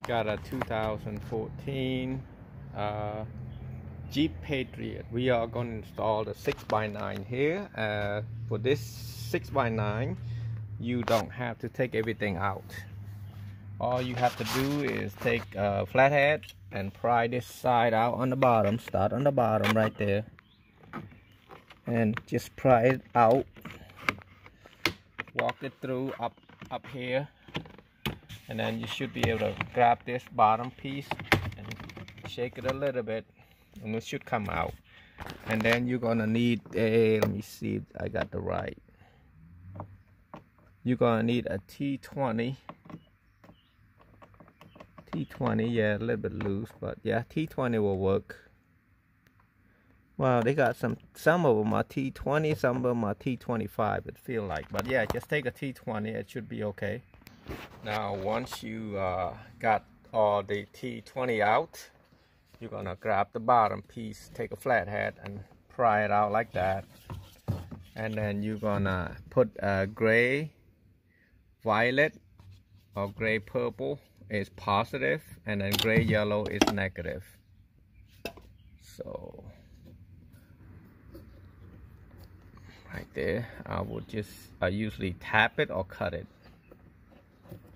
Got a 2014 Jeep Patriot. We are going to install the 6x9 here. For this 6x9, you don't have to take everything out. All you have to do is take a flathead and pry this side out on the bottom. Start on the bottom right there and just pry it out. Walk it through up here, and then you should be able to grab this bottom piece and shake it a little bit, and it should come out. And then you're gonna need a, let me see if I got the right, you're gonna need a T20, yeah, a little bit loose, but yeah, T20 will work. Well, they got some of them are T20, some of them are T25, it feel like, but yeah, just take a T20, it should be okay. Now once you got all the T20 out, you're gonna grab the bottom piece, take a flathead and pry it out like that, and then you're gonna put a gray violet or gray purple is positive, and then gray yellow is negative. So right there, I usually tap it or cut it.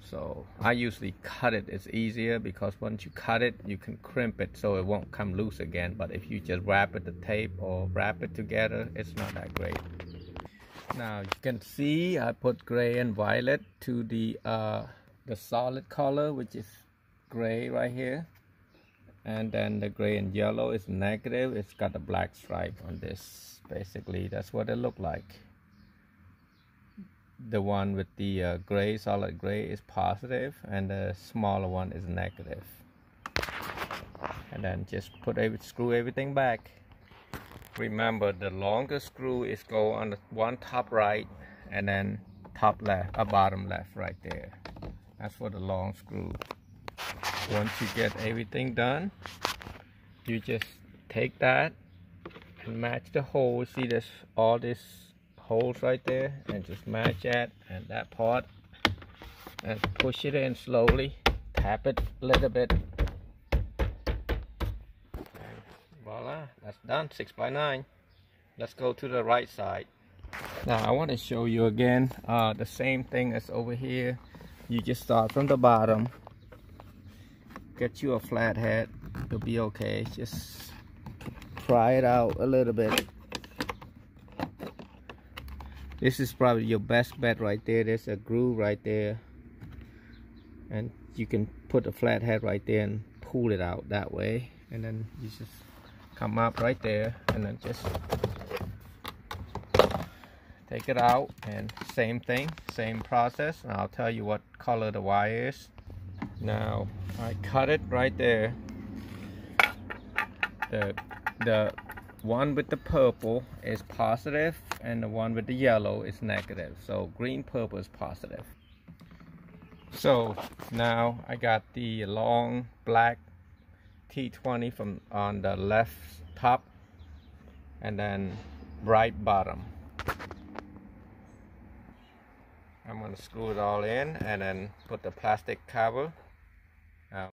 So I usually cut it, it's easier because once you cut it, you can crimp it so it won't come loose again. But if you just wrap it with tape or wrap it together, it's not that great. Now you can see I put gray and violet to the solid color, which is gray right here, and then the gray and yellow is negative. It's got a black stripe on this. Basically that's what it looked like. The one with the gray, solid gray, is positive, and the smaller one is negative. And then just screw everything back. Remember, the longer screw is go on the one top right, and then top left or bottom left right there. That's for the long screw. Once you get everything done, you just take that and match the hole. See this, all this holes right there, and just match that and that part and push it in slowly, tap it a little bit, and voila, that's done. 6x9. Let's go to the right side. Now I want to show you again the same thing as over here. You just start from the bottom, get you a flathead, you'll be okay. Just pry it out a little bit. This is probably your best bet right there. There's a groove right there, and you can put a flathead right there and pull it out that way, and then you just come up right there and then just take it out, and same thing, same process. And I'll tell you what color the wire is. Now I cut it right there. The one with the purple is positive, and the one with the yellow is negative. So green, purple is positive. So now I got the long black T20 from on the left top, and then right bottom. I'm going to screw it all in and then put the plastic cover.